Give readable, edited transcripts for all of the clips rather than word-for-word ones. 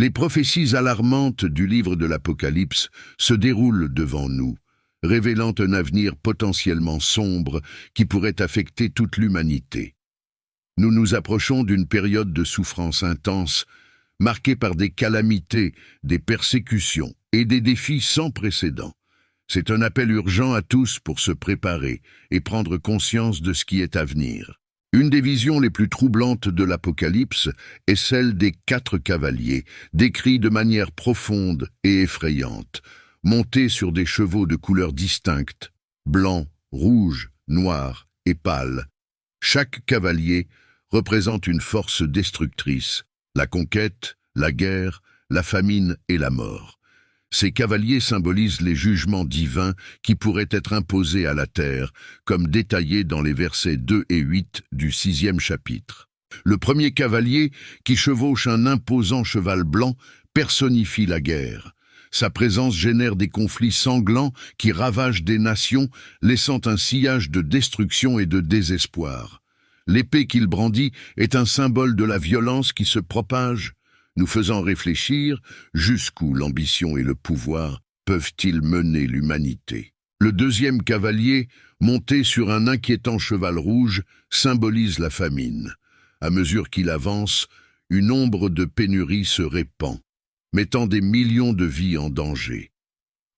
Les prophéties alarmantes du livre de l'Apocalypse se déroulent devant nous, révélant un avenir potentiellement sombre qui pourrait affecter toute l'humanité. Nous nous approchons d'une période de souffrance intense, marquée par des calamités, des persécutions et des défis sans précédent. C'est un appel urgent à tous pour se préparer et prendre conscience de ce qui est à venir. Une des visions les plus troublantes de l'Apocalypse est celle des 4 cavaliers, décrits de manière profonde et effrayante, montés sur des chevaux de couleurs distinctes, blanc, rouge, noir et pâle. Chaque cavalier représente une force destructrice, la conquête, la guerre, la famine et la mort. Ces cavaliers symbolisent les jugements divins qui pourraient être imposés à la terre, comme détaillé dans les versets 2 et 8 du 6e chapitre. Le premier cavalier, qui chevauche un imposant cheval blanc, personnifie la guerre. Sa présence génère des conflits sanglants qui ravagent des nations, laissant un sillage de destruction et de désespoir. L'épée qu'il brandit est un symbole de la violence qui se propage, nous faisant réfléchir jusqu'où l'ambition et le pouvoir peuvent-ils mener l'humanité. Le deuxième cavalier, monté sur un inquiétant cheval rouge, symbolise la famine. À mesure qu'il avance, une ombre de pénurie se répand, mettant des millions de vies en danger.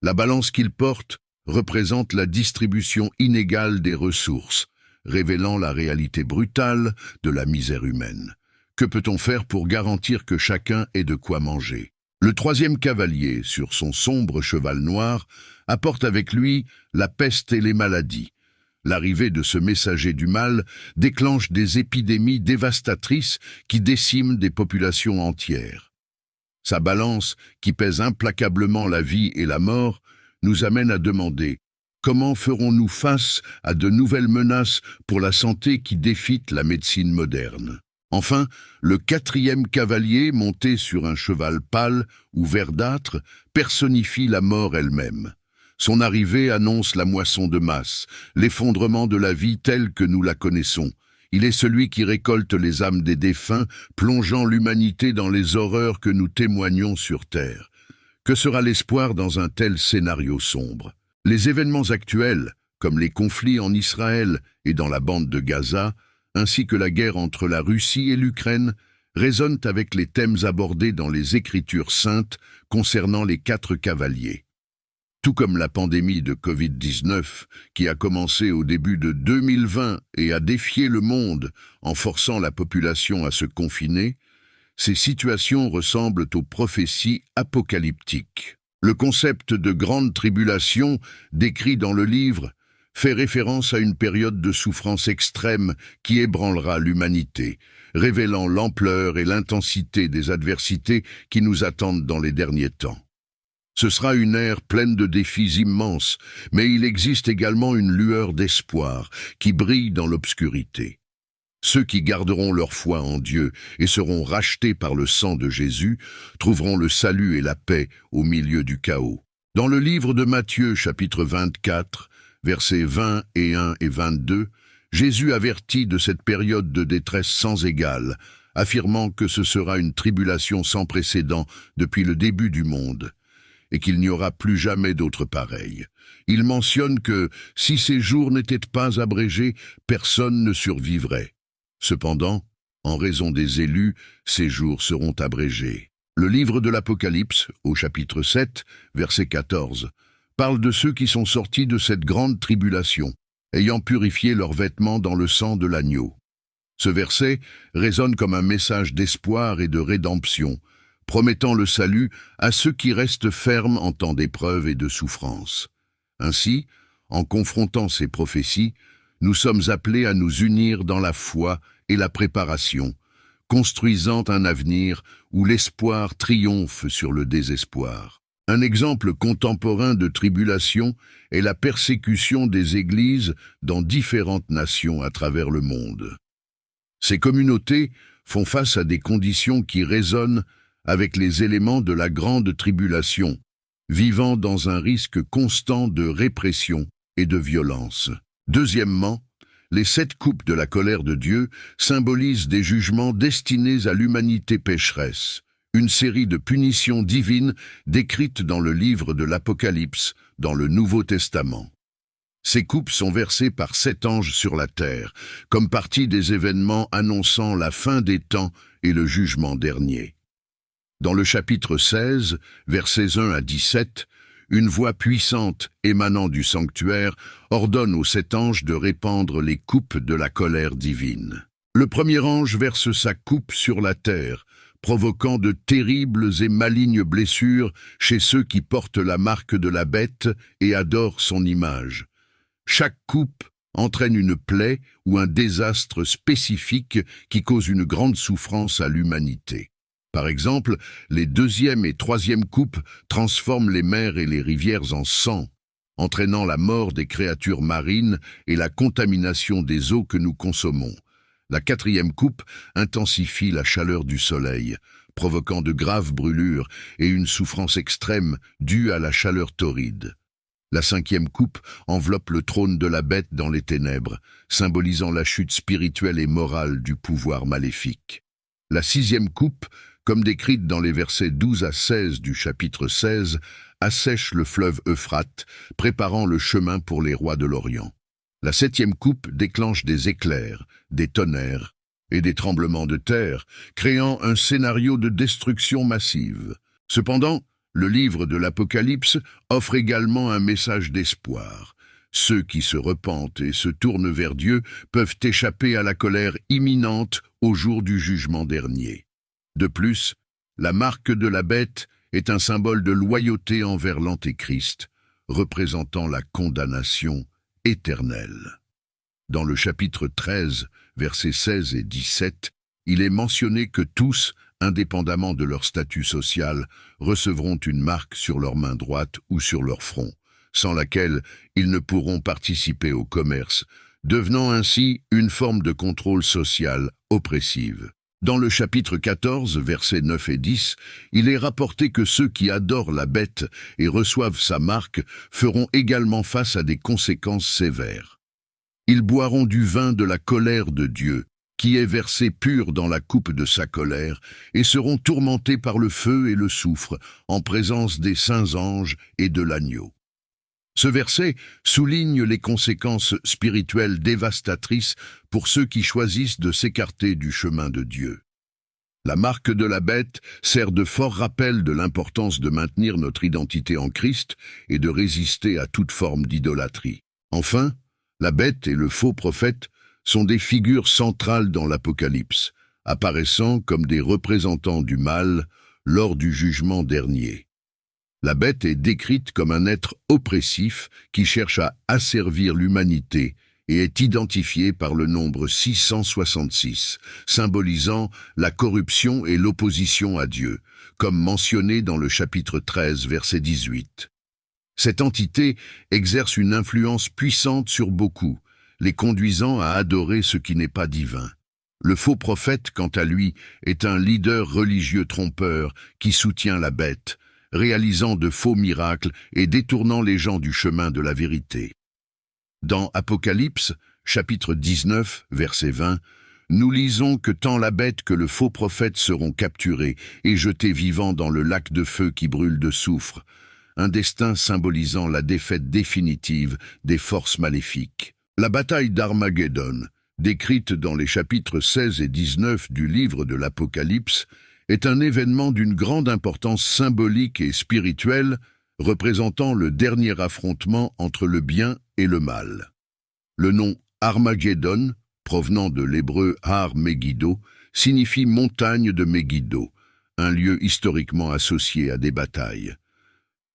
La balance qu'il porte représente la distribution inégale des ressources, révélant la réalité brutale de la misère humaine. Que peut-on faire pour garantir que chacun ait de quoi manger? Le troisième cavalier, sur son sombre cheval noir, apporte avec lui la peste et les maladies. L'arrivée de ce messager du mal déclenche des épidémies dévastatrices qui déciment des populations entières. Sa balance, qui pèse implacablement la vie et la mort, nous amène à demander: comment ferons-nous face à de nouvelles menaces pour la santé qui défient la médecine moderne? Enfin, le quatrième cavalier, monté sur un cheval pâle ou verdâtre, personnifie la mort elle-même. Son arrivée annonce la moisson de masse, l'effondrement de la vie telle que nous la connaissons. Il est celui qui récolte les âmes des défunts, plongeant l'humanité dans les horreurs que nous témoignons sur Terre. Que sera l'espoir dans un tel scénario sombre? Les événements actuels, comme les conflits en Israël et dans la bande de Gaza, ainsi que la guerre entre la Russie et l'Ukraine, résonnent avec les thèmes abordés dans les Écritures saintes concernant les 4 cavaliers. Tout comme la pandémie de Covid-19, qui a commencé au début de 2020 et a défié le monde en forçant la population à se confiner, ces situations ressemblent aux prophéties apocalyptiques. Le concept de grande tribulation, décrit dans le livre, fait référence à une période de souffrance extrême qui ébranlera l'humanité, révélant l'ampleur et l'intensité des adversités qui nous attendent dans les derniers temps. Ce sera une ère pleine de défis immenses, mais il existe également une lueur d'espoir qui brille dans l'obscurité. Ceux qui garderont leur foi en Dieu et seront rachetés par le sang de Jésus trouveront le salut et la paix au milieu du chaos. Dans le livre de Matthieu, chapitre 24, versets 21 et 22, Jésus avertit de cette période de détresse sans égale, affirmant que ce sera une tribulation sans précédent depuis le début du monde, et qu'il n'y aura plus jamais d'autre pareil. Il mentionne que, si ces jours n'étaient pas abrégés, personne ne survivrait. Cependant, en raison des élus, ces jours seront abrégés. Le livre de l'Apocalypse, au chapitre 7, verset 14, parle de ceux qui sont sortis de cette grande tribulation, ayant purifié leurs vêtements dans le sang de l'agneau. Ce verset résonne comme un message d'espoir et de rédemption, promettant le salut à ceux qui restent fermes en temps d'épreuve et de souffrance. Ainsi, en confrontant ces prophéties, nous sommes appelés à nous unir dans la foi et la préparation, construisant un avenir où l'espoir triomphe sur le désespoir. Un exemple contemporain de tribulation est la persécution des églises dans différentes nations à travers le monde. Ces communautés font face à des conditions qui résonnent avec les éléments de la grande tribulation, vivant dans un risque constant de répression et de violence. Deuxièmement, les 7 coupes de la colère de Dieu symbolisent des jugements destinés à l'humanité pécheresse, une série de punitions divines décrites dans le livre de l'Apocalypse, dans le Nouveau Testament. Ces coupes sont versées par 7 anges sur la terre, comme partie des événements annonçant la fin des temps et le jugement dernier. Dans le chapitre 16, versets 1 à 17, une voix puissante émanant du sanctuaire ordonne aux 7 anges de répandre les coupes de la colère divine. Le premier ange verse sa coupe sur la terre, provoquant de terribles et malignes blessures chez ceux qui portent la marque de la bête et adorent son image. Chaque coupe entraîne une plaie ou un désastre spécifique qui cause une grande souffrance à l'humanité. Par exemple, les 2e et 3e coupes transforment les mers et les rivières en sang, entraînant la mort des créatures marines et la contamination des eaux que nous consommons. La 4e coupe intensifie la chaleur du soleil, provoquant de graves brûlures et une souffrance extrême due à la chaleur torride. La 5e coupe enveloppe le trône de la bête dans les ténèbres, symbolisant la chute spirituelle et morale du pouvoir maléfique. La 6e coupe, comme décrite dans les versets 12 à 16 du chapitre 16, assèche le fleuve Euphrate, préparant le chemin pour les rois de l'Orient. La 7e coupe déclenche des éclairs, des tonnerres et des tremblements de terre, créant un scénario de destruction massive. Cependant, le livre de l'Apocalypse offre également un message d'espoir. Ceux qui se repentent et se tournent vers Dieu peuvent échapper à la colère imminente au jour du jugement dernier. De plus, la marque de la bête est un symbole de loyauté envers l'Antéchrist, représentant la condamnation éternelle. Dans le chapitre 13, versets 16 et 17, il est mentionné que tous, indépendamment de leur statut social, recevront une marque sur leur main droite ou sur leur front, sans laquelle ils ne pourront participer au commerce, devenant ainsi une forme de contrôle social oppressive. Dans le chapitre 14, versets 9 et 10, il est rapporté que ceux qui adorent la bête et reçoivent sa marque feront également face à des conséquences sévères. Ils boiront du vin de la colère de Dieu, qui est versé pur dans la coupe de sa colère, et seront tourmentés par le feu et le soufre, en présence des saints anges et de l'agneau. Ce verset souligne les conséquences spirituelles dévastatrices pour ceux qui choisissent de s'écarter du chemin de Dieu. La marque de la bête sert de fort rappel de l'importance de maintenir notre identité en Christ et de résister à toute forme d'idolâtrie. Enfin, la bête et le faux prophète sont des figures centrales dans l'Apocalypse, apparaissant comme des représentants du mal lors du jugement dernier. La bête est décrite comme un être oppressif qui cherche à asservir l'humanité et est identifié par le nombre 666, symbolisant la corruption et l'opposition à Dieu, comme mentionné dans le chapitre 13, verset 18. Cette entité exerce une influence puissante sur beaucoup, les conduisant à adorer ce qui n'est pas divin. Le faux prophète, quant à lui, est un leader religieux trompeur qui soutient la bête, réalisant de faux miracles et détournant les gens du chemin de la vérité. Dans Apocalypse, chapitre 19, verset 20, nous lisons que tant la bête que le faux prophète seront capturés et jetés vivants dans le lac de feu qui brûle de soufre, un destin symbolisant la défaite définitive des forces maléfiques. La bataille d'Armageddon, décrite dans les chapitres 16 et 19 du livre de l'Apocalypse, est un événement d'une grande importance symbolique et spirituelle, représentant le dernier affrontement entre le bien et le mal. Le nom Armageddon, provenant de l'hébreu Har Megiddo, signifie montagne de Megiddo, un lieu historiquement associé à des batailles.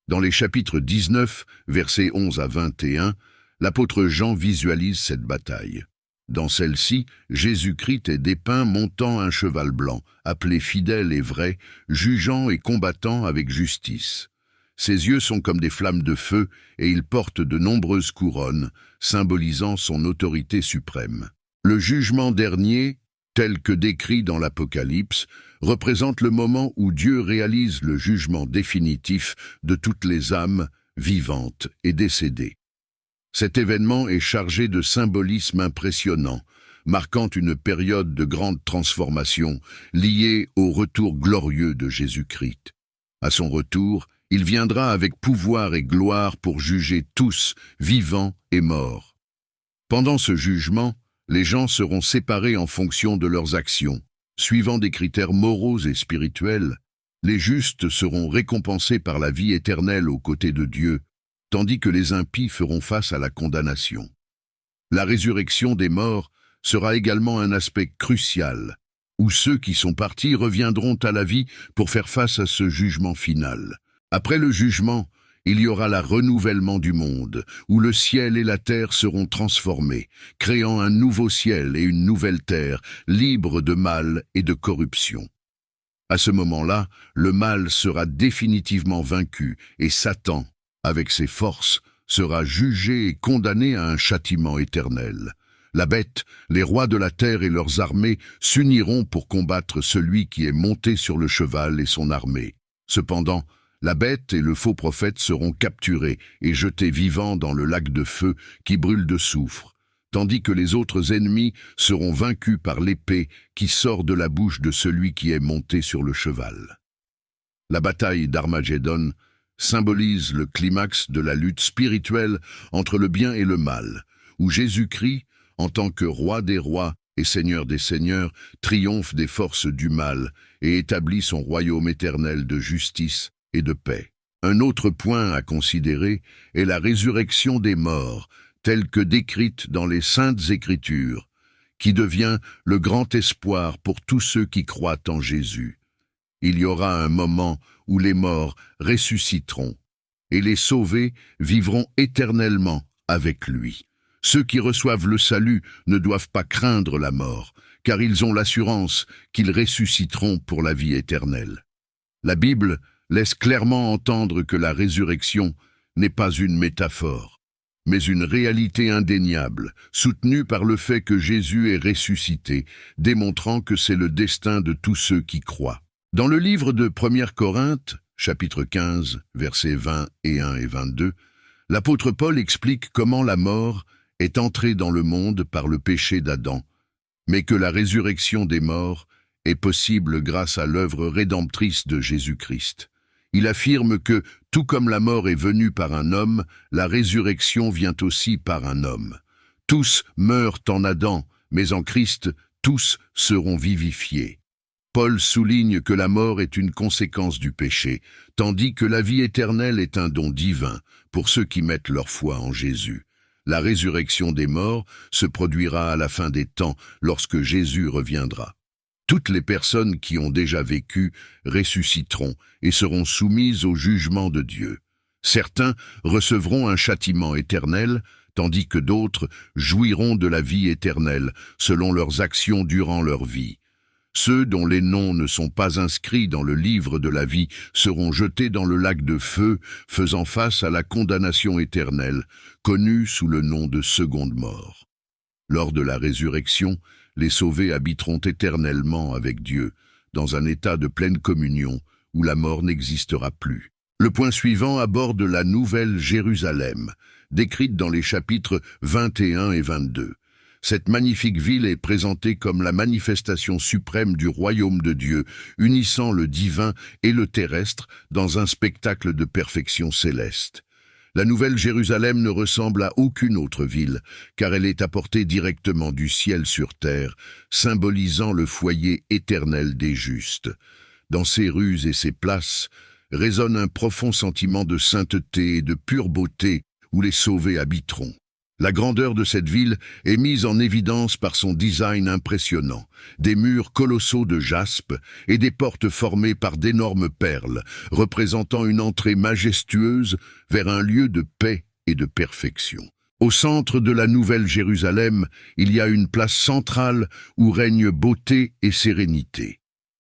Dans les chapitres 19, versets 11 à 21, l'apôtre Jean visualise cette bataille. Dans celle-ci, Jésus-Christ est dépeint montant un cheval blanc, appelé fidèle et vrai, jugeant et combattant avec justice. Ses yeux sont comme des flammes de feu et il porte de nombreuses couronnes, symbolisant son autorité suprême. Le jugement dernier, tel que décrit dans l'Apocalypse, représente le moment où Dieu réalise le jugement définitif de toutes les âmes vivantes et décédées. Cet événement est chargé de symbolisme impressionnant, marquant une période de grande transformation liée au retour glorieux de Jésus-Christ. À son retour, il viendra avec pouvoir et gloire pour juger tous, vivants et morts. Pendant ce jugement, les gens seront séparés en fonction de leurs actions. Suivant des critères moraux et spirituels, les justes seront récompensés par la vie éternelle aux côtés de Dieu, tandis que les impies feront face à la condamnation. La résurrection des morts sera également un aspect crucial, où ceux qui sont partis reviendront à la vie pour faire face à ce jugement final. Après le jugement, il y aura le renouvellement du monde, où le ciel et la terre seront transformés, créant un nouveau ciel et une nouvelle terre, libres de mal et de corruption. À ce moment-là, le mal sera définitivement vaincu et Satan, avec ses forces, sera jugé et condamné à un châtiment éternel. La bête, les rois de la terre et leurs armées s'uniront pour combattre celui qui est monté sur le cheval et son armée. Cependant, la bête et le faux prophète seront capturés et jetés vivants dans le lac de feu qui brûle de soufre, tandis que les autres ennemis seront vaincus par l'épée qui sort de la bouche de celui qui est monté sur le cheval. La bataille d'Armageddon symbolise le climax de la lutte spirituelle entre le bien et le mal, où Jésus-Christ, en tant que roi des rois et seigneur des seigneurs, triomphe des forces du mal et établit son royaume éternel de justice et de paix. Un autre point à considérer est la résurrection des morts, telle que décrite dans les Saintes Écritures, qui devient le grand espoir pour tous ceux qui croient en Jésus. Il y aura un moment où les morts ressusciteront, et les sauvés vivront éternellement avec lui. Ceux qui reçoivent le salut ne doivent pas craindre la mort, car ils ont l'assurance qu'ils ressusciteront pour la vie éternelle. La Bible laisse clairement entendre que la résurrection n'est pas une métaphore, mais une réalité indéniable, soutenue par le fait que Jésus est ressuscité, démontrant que c'est le destin de tous ceux qui croient. Dans le livre de 1 Corinthes, chapitre 15, versets 20 et 1 et 22, l'apôtre Paul explique comment la mort est entrée dans le monde par le péché d'Adam, mais que la résurrection des morts est possible grâce à l'œuvre rédemptrice de Jésus-Christ. Il affirme que, tout comme la mort est venue par un homme, la résurrection vient aussi par un homme. Tous meurent en Adam, mais en Christ, tous seront vivifiés. Paul souligne que la mort est une conséquence du péché, tandis que la vie éternelle est un don divin pour ceux qui mettent leur foi en Jésus. La résurrection des morts se produira à la fin des temps, lorsque Jésus reviendra. Toutes les personnes qui ont déjà vécu ressusciteront et seront soumises au jugement de Dieu. Certains recevront un châtiment éternel, tandis que d'autres jouiront de la vie éternelle, selon leurs actions durant leur vie. Ceux dont les noms ne sont pas inscrits dans le livre de la vie seront jetés dans le lac de feu, faisant face à la condamnation éternelle, connue sous le nom de seconde mort. Lors de la résurrection, les sauvés habiteront éternellement avec Dieu, dans un état de pleine communion, où la mort n'existera plus. Le point suivant aborde la Nouvelle Jérusalem, décrite dans les chapitres 21 et 22. Cette magnifique ville est présentée comme la manifestation suprême du royaume de Dieu, unissant le divin et le terrestre dans un spectacle de perfection céleste. La Nouvelle Jérusalem ne ressemble à aucune autre ville, car elle est apportée directement du ciel sur terre, symbolisant le foyer éternel des justes. Dans ses rues et ses places résonne un profond sentiment de sainteté et de pure beauté où les sauvés habiteront. La grandeur de cette ville est mise en évidence par son design impressionnant, des murs colossaux de jaspe et des portes formées par d'énormes perles, représentant une entrée majestueuse vers un lieu de paix et de perfection. Au centre de la Nouvelle Jérusalem, il y a une place centrale où règne beauté et sérénité.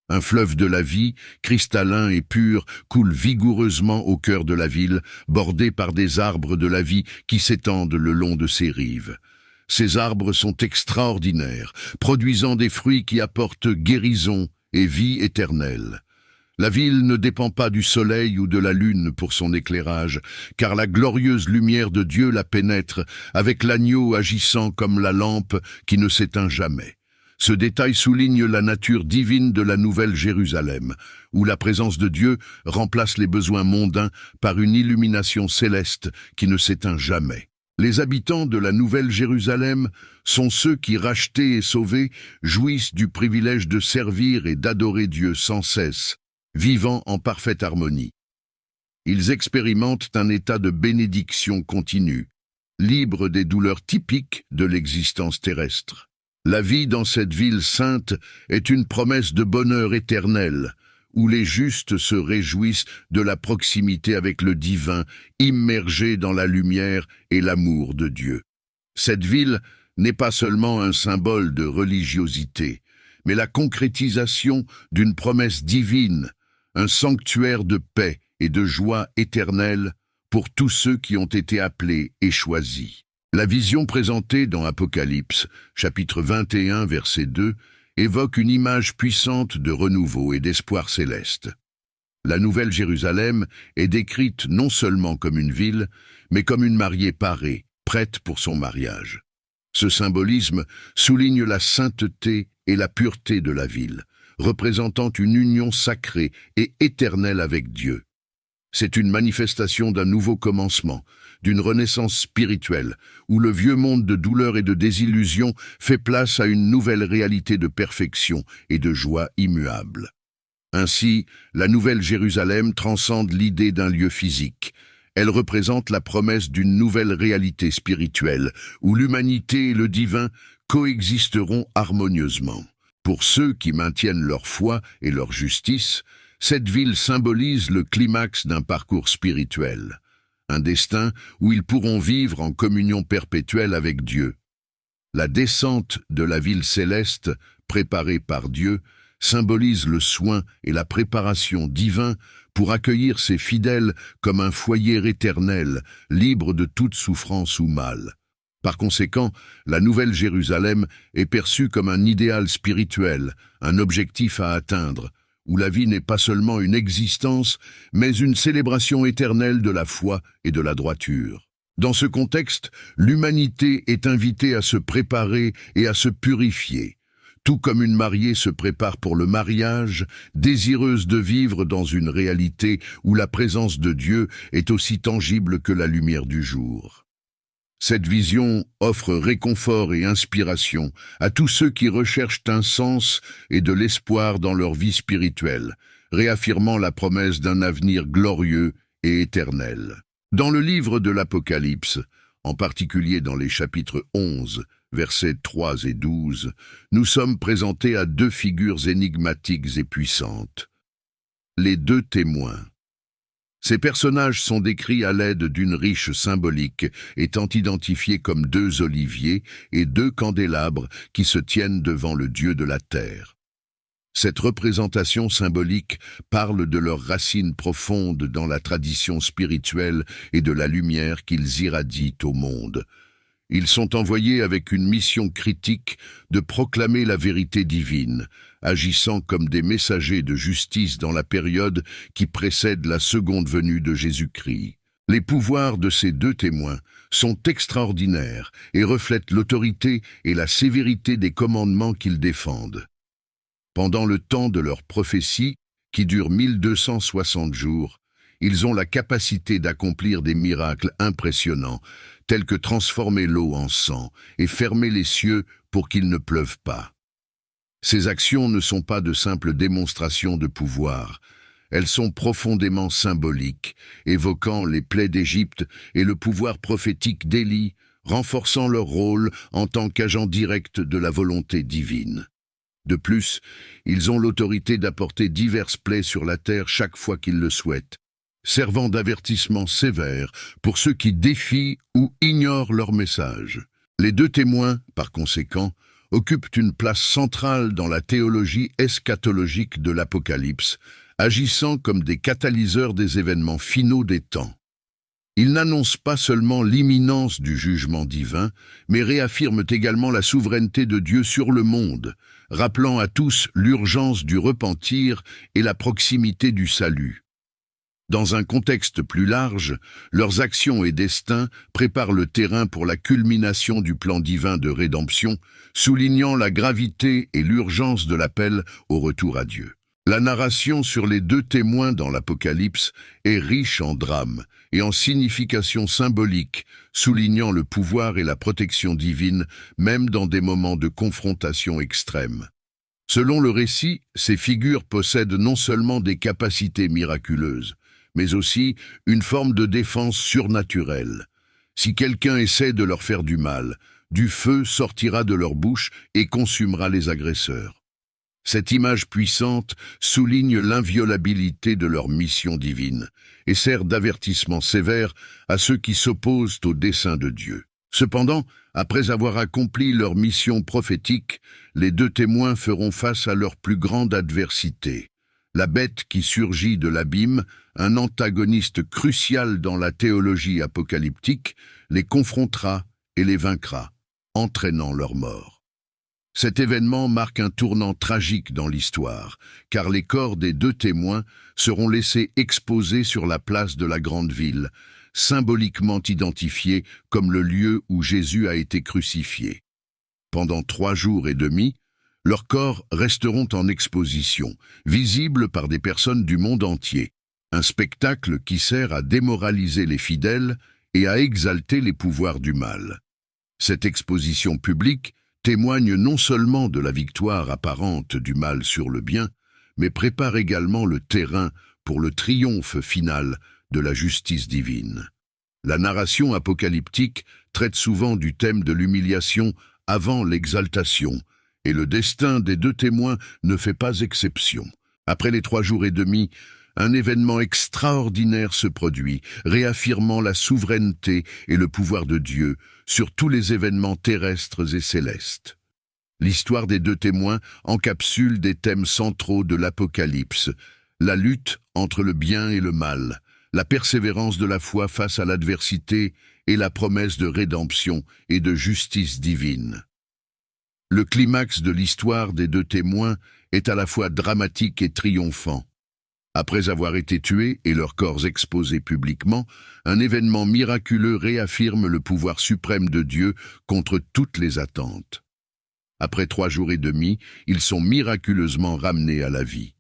Un fleuve de la vie, cristallin et pur, coule vigoureusement au cœur de la ville, bordé par des arbres de la vie qui s'étendent le long de ses rives. Ces arbres sont extraordinaires, produisant des fruits qui apportent guérison et vie éternelle. La ville ne dépend pas du soleil ou de la lune pour son éclairage, car la glorieuse lumière de Dieu la pénètre, avec l'agneau agissant comme la lampe qui ne s'éteint jamais. Ce détail souligne la nature divine de la Nouvelle Jérusalem, où la présence de Dieu remplace les besoins mondains par une illumination céleste qui ne s'éteint jamais. Les habitants de la Nouvelle Jérusalem sont ceux qui, rachetés et sauvés, jouissent du privilège de servir et d'adorer Dieu sans cesse, vivant en parfaite harmonie. Ils expérimentent un état de bénédiction continue, libre des douleurs typiques de l'existence terrestre. La vie dans cette ville sainte est une promesse de bonheur éternel, où les justes se réjouissent de la proximité avec le divin, immergés dans la lumière et l'amour de Dieu. Cette ville n'est pas seulement un symbole de religiosité, mais la concrétisation d'une promesse divine, un sanctuaire de paix et de joie éternelle pour tous ceux qui ont été appelés et choisis. La vision présentée dans Apocalypse, chapitre 21, verset 2, évoque une image puissante de renouveau et d'espoir céleste. La Nouvelle Jérusalem est décrite non seulement comme une ville, mais comme une mariée parée, prête pour son mariage. Ce symbolisme souligne la sainteté et la pureté de la ville, représentant une union sacrée et éternelle avec Dieu. C'est une manifestation d'un nouveau commencement, d'une renaissance spirituelle, où le vieux monde de douleur et de désillusion fait place à une nouvelle réalité de perfection et de joie immuable. Ainsi, la Nouvelle Jérusalem transcende l'idée d'un lieu physique. Elle représente la promesse d'une nouvelle réalité spirituelle, où l'humanité et le divin coexisteront harmonieusement. Pour ceux qui maintiennent leur foi et leur justice, cette ville symbolise le climax d'un parcours spirituel, un destin où ils pourront vivre en communion perpétuelle avec Dieu. La descente de la ville céleste, préparée par Dieu, symbolise le soin et la préparation divins pour accueillir ses fidèles comme un foyer éternel, libre de toute souffrance ou mal. Par conséquent, la Nouvelle Jérusalem est perçue comme un idéal spirituel, un objectif à atteindre, où la vie n'est pas seulement une existence, mais une célébration éternelle de la foi et de la droiture. Dans ce contexte, l'humanité est invitée à se préparer et à se purifier, tout comme une mariée se prépare pour le mariage, désireuse de vivre dans une réalité où la présence de Dieu est aussi tangible que la lumière du jour. Cette vision offre réconfort et inspiration à tous ceux qui recherchent un sens et de l'espoir dans leur vie spirituelle, réaffirmant la promesse d'un avenir glorieux et éternel. Dans le livre de l'Apocalypse, en particulier dans les chapitres 11, versets 3 et 12, nous sommes présentés à deux figures énigmatiques et puissantes. Les deux témoins. Ces personnages sont décrits à l'aide d'une riche symbolique, étant identifiés comme deux oliviers et deux candélabres qui se tiennent devant le Dieu de la terre. Cette représentation symbolique parle de leurs racines profondes dans la tradition spirituelle et de la lumière qu'ils irradient au monde. Ils sont envoyés avec une mission critique de proclamer la vérité divine, agissant comme des messagers de justice dans la période qui précède la seconde venue de Jésus-Christ. Les pouvoirs de ces deux témoins sont extraordinaires et reflètent l'autorité et la sévérité des commandements qu'ils défendent. Pendant le temps de leur prophétie, qui dure 1260 jours, ils ont la capacité d'accomplir des miracles impressionnants, tels que transformer l'eau en sang et fermer les cieux pour qu'il ne pleuve pas. Ces actions ne sont pas de simples démonstrations de pouvoir, elles sont profondément symboliques, évoquant les plaies d'Égypte et le pouvoir prophétique d'Élie, renforçant leur rôle en tant qu'agent direct de la volonté divine. De plus, ils ont l'autorité d'apporter diverses plaies sur la terre chaque fois qu'ils le souhaitent, servant d'avertissement sévère pour ceux qui défient ou ignorent leur message. Les deux témoins, par conséquent, occupent une place centrale dans la théologie eschatologique de l'Apocalypse, agissant comme des catalyseurs des événements finaux des temps. Ils n'annoncent pas seulement l'imminence du jugement divin, mais réaffirment également la souveraineté de Dieu sur le monde, rappelant à tous l'urgence du repentir et la proximité du salut. Dans un contexte plus large, leurs actions et destins préparent le terrain pour la culmination du plan divin de rédemption, soulignant la gravité et l'urgence de l'appel au retour à Dieu. La narration sur les deux témoins dans l'Apocalypse est riche en drame et en signification symbolique, soulignant le pouvoir et la protection divine, même dans des moments de confrontation extrême. Selon le récit, ces figures possèdent non seulement des capacités miraculeuses, mais aussi une forme de défense surnaturelle. Si quelqu'un essaie de leur faire du mal, du feu sortira de leur bouche et consumera les agresseurs. Cette image puissante souligne l'inviolabilité de leur mission divine et sert d'avertissement sévère à ceux qui s'opposent au dessein de Dieu. Cependant, après avoir accompli leur mission prophétique, les deux témoins feront face à leur plus grande adversité. La bête qui surgit de l'abîme, un antagoniste crucial dans la théologie apocalyptique, les confrontera et les vaincra, entraînant leur mort. Cet événement marque un tournant tragique dans l'histoire, car les corps des deux témoins seront laissés exposés sur la place de la grande ville, symboliquement identifiée comme le lieu où Jésus a été crucifié. Pendant 3 jours et demi, leurs corps resteront en exposition, visibles par des personnes du monde entier, un spectacle qui sert à démoraliser les fidèles et à exalter les pouvoirs du mal. Cette exposition publique témoigne non seulement de la victoire apparente du mal sur le bien, mais prépare également le terrain pour le triomphe final de la justice divine. La narration apocalyptique traite souvent du thème de l'humiliation avant l'exaltation, et le destin des deux témoins ne fait pas exception. Après les 3 jours et demi, un événement extraordinaire se produit, réaffirmant la souveraineté et le pouvoir de Dieu sur tous les événements terrestres et célestes. L'histoire des deux témoins encapsule des thèmes centraux de l'Apocalypse, la lutte entre le bien et le mal, la persévérance de la foi face à l'adversité et la promesse de rédemption et de justice divine. Le climax de l'histoire des deux témoins est à la fois dramatique et triomphant. Après avoir été tués et leurs corps exposés publiquement, un événement miraculeux réaffirme le pouvoir suprême de Dieu contre toutes les attentes. Après 3 jours et demi, ils sont miraculeusement ramenés à la vie.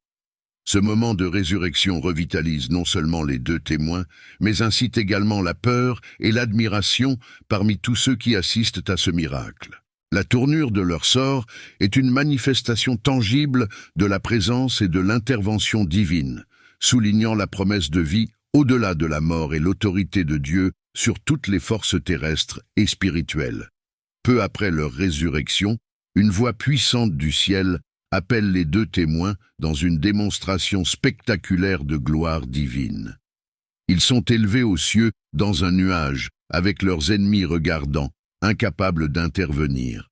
Ce moment de résurrection revitalise non seulement les deux témoins, mais incite également la peur et l'admiration parmi tous ceux qui assistent à ce miracle. La tournure de leur sort est une manifestation tangible de la présence et de l'intervention divine, soulignant la promesse de vie au-delà de la mort et l'autorité de Dieu sur toutes les forces terrestres et spirituelles. Peu après leur résurrection, une voix puissante du ciel appelle les deux témoins dans une démonstration spectaculaire de gloire divine. Ils sont élevés aux cieux dans un nuage, avec leurs ennemis regardant, incapables d'intervenir.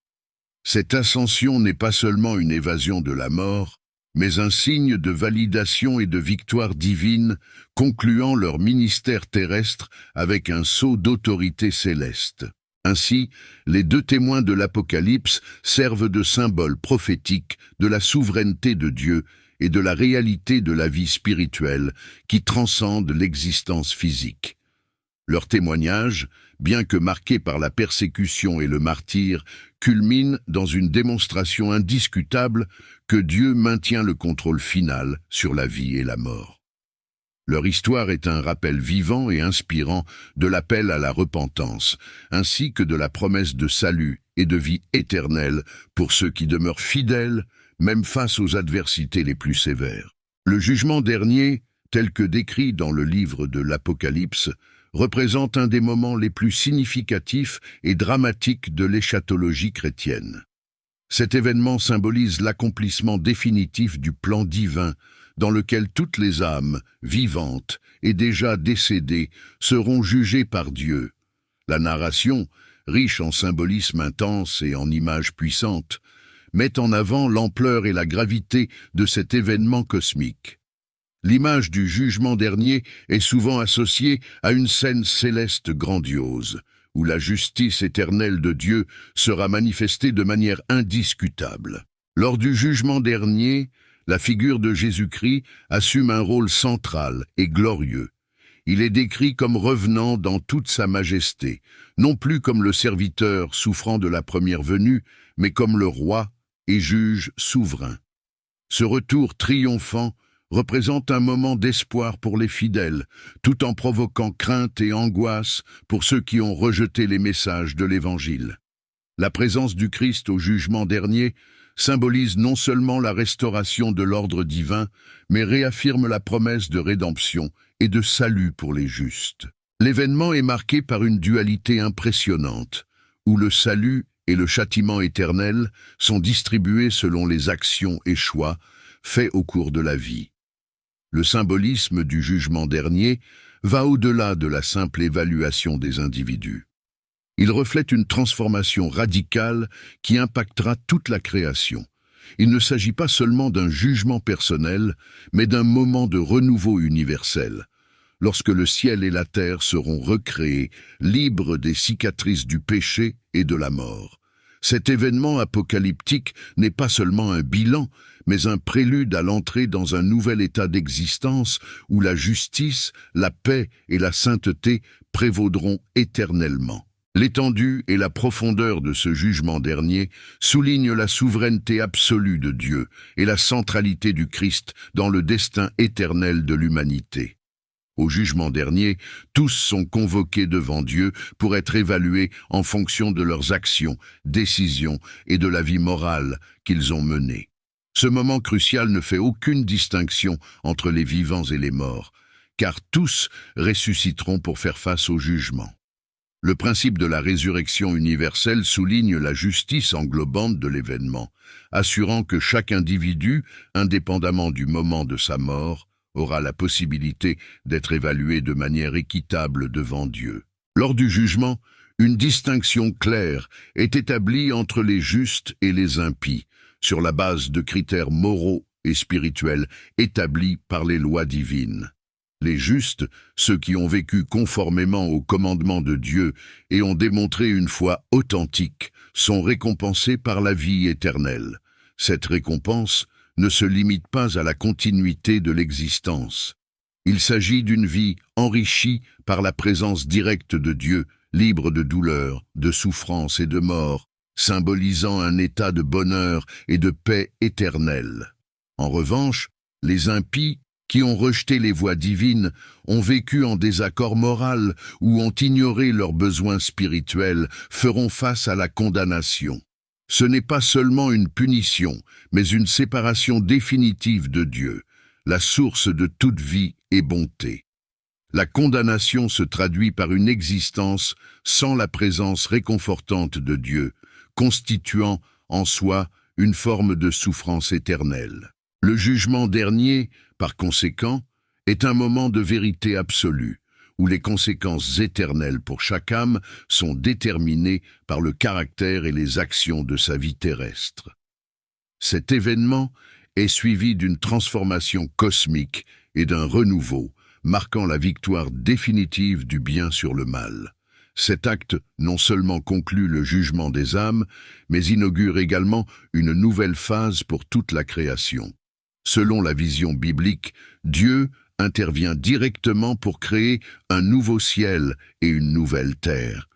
Cette ascension n'est pas seulement une évasion de la mort, mais un signe de validation et de victoire divine, concluant leur ministère terrestre avec un sceau d'autorité céleste. Ainsi, les deux témoins de l'Apocalypse servent de symboles prophétiques de la souveraineté de Dieu et de la réalité de la vie spirituelle qui transcende l'existence physique. Leur témoignage, bien que marqué par la persécution et le martyre, culmine dans une démonstration indiscutable que Dieu maintient le contrôle final sur la vie et la mort. Leur histoire est un rappel vivant et inspirant de l'appel à la repentance, ainsi que de la promesse de salut et de vie éternelle pour ceux qui demeurent fidèles, même face aux adversités les plus sévères. Le jugement dernier, tel que décrit dans le livre de l'Apocalypse, représente un des moments les plus significatifs et dramatiques de l'éschatologie chrétienne. Cet événement symbolise l'accomplissement définitif du plan divin dans lequel toutes les âmes, vivantes et déjà décédées, seront jugées par Dieu. La narration, riche en symbolisme intense et en images puissantes, met en avant l'ampleur et la gravité de cet événement cosmique. L'image du jugement dernier est souvent associée à une scène céleste grandiose, où la justice éternelle de Dieu sera manifestée de manière indiscutable. Lors du jugement dernier, la figure de Jésus-Christ assume un rôle central et glorieux. Il est décrit comme revenant dans toute sa majesté, non plus comme le serviteur souffrant de la première venue, mais comme le roi et juge souverain. Ce retour triomphant représente un moment d'espoir pour les fidèles, tout en provoquant crainte et angoisse pour ceux qui ont rejeté les messages de l'Évangile. La présence du Christ au jugement dernier symbolise non seulement la restauration de l'ordre divin, mais réaffirme la promesse de rédemption et de salut pour les justes. L'événement est marqué par une dualité impressionnante, où le salut et le châtiment éternel sont distribués selon les actions et choix faits au cours de la vie. Le symbolisme du jugement dernier va au-delà de la simple évaluation des individus. Il reflète une transformation radicale qui impactera toute la création. Il ne s'agit pas seulement d'un jugement personnel, mais d'un moment de renouveau universel, lorsque le ciel et la terre seront recréés, libres des cicatrices du péché et de la mort. Cet événement apocalyptique n'est pas seulement un bilan, mais un prélude à l'entrée dans un nouvel état d'existence où la justice, la paix et la sainteté prévaudront éternellement. L'étendue et la profondeur de ce jugement dernier soulignent la souveraineté absolue de Dieu et la centralité du Christ dans le destin éternel de l'humanité. Au jugement dernier, tous sont convoqués devant Dieu pour être évalués en fonction de leurs actions, décisions et de la vie morale qu'ils ont menée. Ce moment crucial ne fait aucune distinction entre les vivants et les morts, car tous ressusciteront pour faire face au jugement. Le principe de la résurrection universelle souligne la justice englobante de l'événement, assurant que chaque individu, indépendamment du moment de sa mort, aura la possibilité d'être évalué de manière équitable devant Dieu. Lors du jugement, une distinction claire est établie entre les justes et les impies, sur la base de critères moraux et spirituels établis par les lois divines. Les justes, ceux qui ont vécu conformément aux commandements de Dieu et ont démontré une foi authentique, sont récompensés par la vie éternelle. Cette récompense ne se limite pas à la continuité de l'existence. Il s'agit d'une vie enrichie par la présence directe de Dieu, libre de douleur, de souffrance et de mort, symbolisant un état de bonheur et de paix éternelle. En revanche, les impies, qui ont rejeté les voies divines, ont vécu en désaccord moral ou ont ignoré leurs besoins spirituels, feront face à la condamnation. Ce n'est pas seulement une punition, mais une séparation définitive de Dieu, la source de toute vie et bonté. La condamnation se traduit par une existence sans la présence réconfortante de Dieu, constituant en soi une forme de souffrance éternelle. Le jugement dernier, par conséquent, est un moment de vérité absolue, où les conséquences éternelles pour chaque âme sont déterminées par le caractère et les actions de sa vie terrestre. Cet événement est suivi d'une transformation cosmique et d'un renouveau, marquant la victoire définitive du bien sur le mal. Cet acte non seulement conclut le jugement des âmes, mais inaugure également une nouvelle phase pour toute la création. Selon la vision biblique, Dieu intervient directement pour créer un nouveau ciel et une nouvelle terre.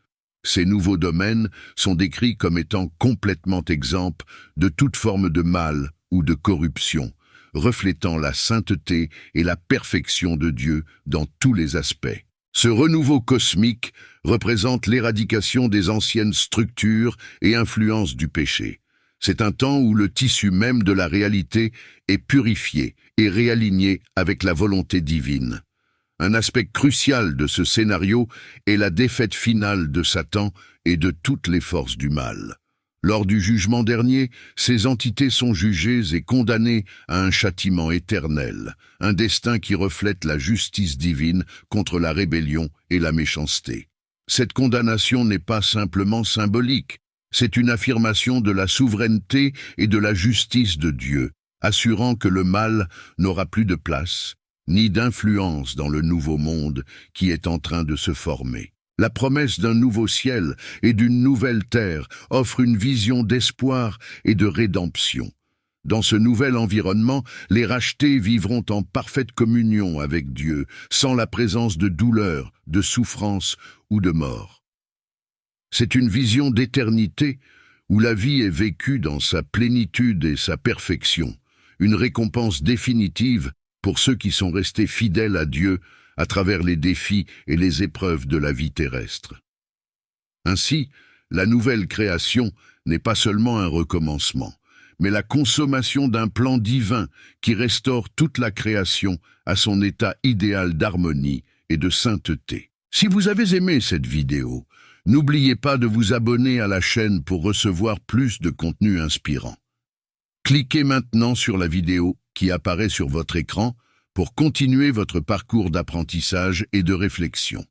Ces nouveaux domaines sont décrits comme étant complètement exempts de toute forme de mal ou de corruption, reflétant la sainteté et la perfection de Dieu dans tous les aspects. Ce renouveau cosmique représente l'éradication des anciennes structures et influences du péché. C'est un temps où le tissu même de la réalité est purifié et réaligné avec la volonté divine. Un aspect crucial de ce scénario est la défaite finale de Satan et de toutes les forces du mal. Lors du jugement dernier, ces entités sont jugées et condamnées à un châtiment éternel, un destin qui reflète la justice divine contre la rébellion et la méchanceté. Cette condamnation n'est pas simplement symbolique, c'est une affirmation de la souveraineté et de la justice de Dieu, assurant que le mal n'aura plus de place, ni d'influence dans le nouveau monde qui est en train de se former. La promesse d'un nouveau ciel et d'une nouvelle terre offre une vision d'espoir et de rédemption. Dans ce nouvel environnement, les rachetés vivront en parfaite communion avec Dieu, sans la présence de douleur, de souffrance ou de mort. C'est une vision d'éternité où la vie est vécue dans sa plénitude et sa perfection, une récompense définitive pour ceux qui sont restés fidèles à Dieu à travers les défis et les épreuves de la vie terrestre. Ainsi, la nouvelle création n'est pas seulement un recommencement, mais la consommation d'un plan divin qui restaure toute la création à son état idéal d'harmonie et de sainteté. Si vous avez aimé cette vidéo, n'oubliez pas de vous abonner à la chaîne pour recevoir plus de contenu inspirant. Cliquez maintenant sur la vidéo qui apparaît sur votre écran pour continuer votre parcours d'apprentissage et de réflexion.